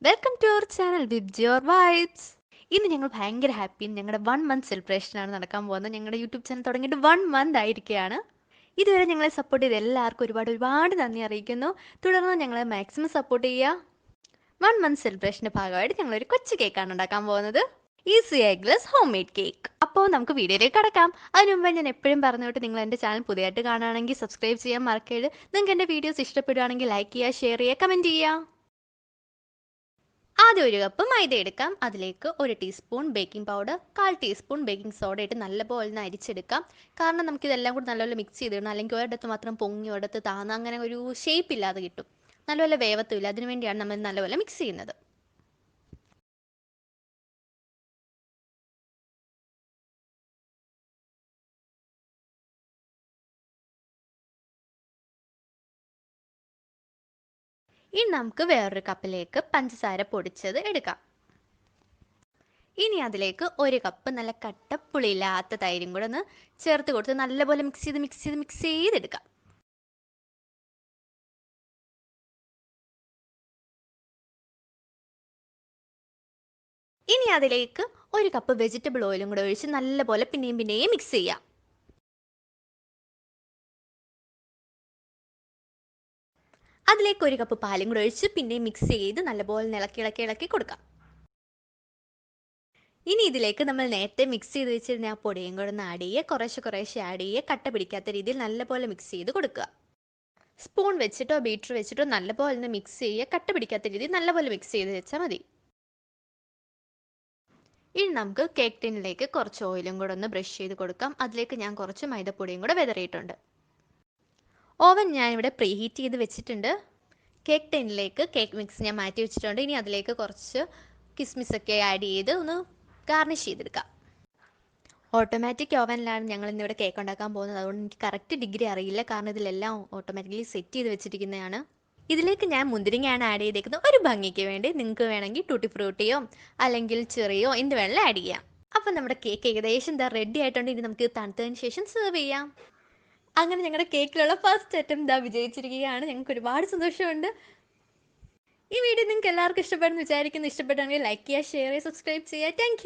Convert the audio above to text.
Welcome to our channel with your vibes. ഇന്ന് ഞങ്ങൾ ഭയങ്കര ഹാപ്പി. ഞങ്ങളുടെ 1 മന്ത് സെലിബ്രേഷനാണ് നടക്കാൻ പോകുന്നത്. ഞങ്ങളുടെ യൂട്യൂബ് ചാനൽ തുടങ്ങിയിട്ട് 1 മന്ത് ആയിരിക്കുകയാണ്. ഇതുവരെ ഞങ്ങളെ സപ്പോർട്ട് ചെയ്ത് എല്ലാവർക്കും ഒരുപാട് നന്ദി അറിയിക്കുന്നു. തുടർന്ന് ഞങ്ങളെ മാക്സിമം സപ്പോർട്ട് ചെയ്യുക. 1 മന്ത് സെലിബ്രേഷൻ്റെ ഭാഗമായിട്ട് ഞങ്ങളൊരു കൊച്ചു കേക്കാണ് ഉണ്ടാക്കാൻ പോകുന്നത്. Easy eggless home made cake. അപ്പോൾ നമുക്ക് വീഡിയോയിലേക്ക് കടക്കാം. അതിന് മുമ്പ് ഞാൻ എപ്പോഴും പറഞ്ഞുകൊണ്ട് നിങ്ങൾ എൻ്റെ ചാനൽ പുതിയതായിട്ട് കാണുകയാണെങ്കിൽ സബ്സ്ക്രൈബ് ചെയ്യാൻ മറക്കരുത്. നിങ്ങൾക്ക് എൻ്റെ വീഡിയോസ് ഇഷ്ടപ്പെടുകയാണെങ്കിൽ ലൈക്ക് ചെയ്യുക, ഷെയർ ചെയ്യുക, കമൻറ്റ് ചെയ്യുക. ആദ്യം 1 കപ്പ് മൈദ എടുക്കാം. അതിലേക്ക് 1 teaspoon baking powder, 1/4 teaspoon baking soda ഇട്ട് നല്ലപോലെ ഒന്ന് അരിച്ചെടുക്കാം. കാരണം നമുക്കിതെല്ലാം കൂടി നല്ലപോലെ മിക്സ് ചെയ്തിടണം. അല്ലെങ്കിൽ ഒരിടത്ത് മാത്രം പൊങ്ങി ഒരിടത്ത് താന്ന് അങ്ങനെ ഒരു ഷേപ്പ് ഇല്ലാതെ കിട്ടും. നല്ലപോലെ വേവത്തുമില്ല. അതിനു വേണ്ടിയാണ് നമ്മൾ നല്ലപോലെ മിക്സ് ചെയ്യുന്നത്. ഇനി നമുക്ക് വേറൊരു കപ്പിലേക്ക് പഞ്ചസാര പൊടിച്ചത് എടുക്കാം. ഇനി അതിലേക്ക് 1 കപ്പ് നല്ല കട്ടപ്പുളിയില്ലാത്ത തൈരും കൂടെ ഒന്ന് ചേർത്ത് കൊടുത്ത് നല്ലപോലെ മിക്സ് ചെയ്തെടുക്കാം. ഇനി അതിലേക്ക് 1 കപ്പ് വെജിറ്റബിൾ ഓയിലും കൂടെ ഒഴിച്ച് നല്ലപോലെ പിന്നെയും മിക്സ് ചെയ്യാം. അതിലേക്ക് 1 കപ്പ് പാലും കൂടെ ഒഴിച്ച് പിന്നെയും മിക്സ് ചെയ്ത് നല്ലപോലെ ഇളക്കി കൊടുക്കാം. ഇനി ഇതിലേക്ക് നമ്മൾ നേരത്തെ മിക്സ് ചെയ്ത് വെച്ചിരുന്ന ആ പൊടിയും കൂടെ ഒന്ന് ആഡ് ചെയ്യുക. കുറേശ്ശെ ആഡ് ചെയ്യുക. കട്ട പിടിക്കാത്ത രീതിയിൽ നല്ലപോലെ മിക്സ് ചെയ്ത് കൊടുക്കുക. സ്പൂൺ വെച്ചിട്ടോ ബീറ്റർ വെച്ചിട്ടോ നല്ലപോലെ ഒന്ന് മിക്സ് ചെയ്യുക. കട്ട പിടിക്കാത്ത രീതിയിൽ നല്ലപോലെ മിക്സ് ചെയ്ത് വെച്ചാൽ മതി. ഇനി നമുക്ക് കേക്ക് ടിന്നിലേക്ക് കുറച്ച് ഓയിലും കൂടെ ഒന്ന് ബ്രഷ് ചെയ്ത് കൊടുക്കാം. അതിലേക്ക് ഞാൻ കുറച്ച് മൈദപ്പൊടിയും കൂടെ വിതറിയിട്ടുണ്ട്. ഓവൻ ഞാനിവിടെ പ്രീ ഹീറ്റ് ചെയ്ത് വെച്ചിട്ടുണ്ട്. കേക്ക് ടിന്നിലേക്ക് കേക്ക് മിക്സ് ഞാൻ മാറ്റി വെച്ചിട്ടുണ്ട്. ഇനി അതിലേക്ക് കുറച്ച് കിസ്മിസൊക്കെ ആഡ് ചെയ്ത് ഒന്ന് ഗാർണിഷ് ചെയ്തെടുക്കാം. ഓട്ടോമാറ്റിക് ഓവനിലാണ് ഞങ്ങൾ ഇന്നിവിടെ കേക്ക് ഉണ്ടാക്കാൻ പോകുന്നത്. അതുകൊണ്ട് എനിക്ക് കറക്റ്റ് ഡിഗ്രി അറിയില്ല. കാരണം ഇതിലെല്ലാം ഓട്ടോമാറ്റിക്കലി സെറ്റ് ചെയ്ത് വെച്ചിരിക്കുന്നതാണ്. ഇതിലേക്ക് ഞാൻ മുന്തിരിങ്ങയാണ് ആഡ് ചെയ്തേക്കുന്നത്. ഒരു ഭംഗിക്ക് വേണ്ടി നിങ്ങൾക്ക് വേണമെങ്കിൽ ടൂട്ടി ഫ്രൂട്ടിയോ അല്ലെങ്കിൽ ചെറിയോ എന്ത് വേണമെങ്കിലും ആഡ് ചെയ്യാം. അപ്പം നമ്മുടെ കേക്ക് ഏകദേശം റെഡി ആയിട്ടുണ്ട്. ഇനി നമുക്ക് തണുത്തതിന് ശേഷം സെർവ് ചെയ്യാം. അങ്ങനെ ഞങ്ങളുടെ കേക്കിലുള്ള ഫസ്റ്റ് അറ്റംപ്റ്റ് വിജയിച്ചിരിക്കുകയാണ്. ഞങ്ങൾക്ക് ഒരുപാട് സന്തോഷമുണ്ട്. ഈ വീഡിയോ നിങ്ങൾക്ക് എല്ലാവർക്കും ഇഷ്ടപ്പെടുന്നു വിചാരിക്കുന്നു. ഇഷ്ടപ്പെട്ടാണെങ്കിൽ ലൈക്ക് ചെയ്യുക, ഷെയർ ചെയ്യുക, സബ്സ്ക്രൈബ് ചെയ്യുക. താങ്ക്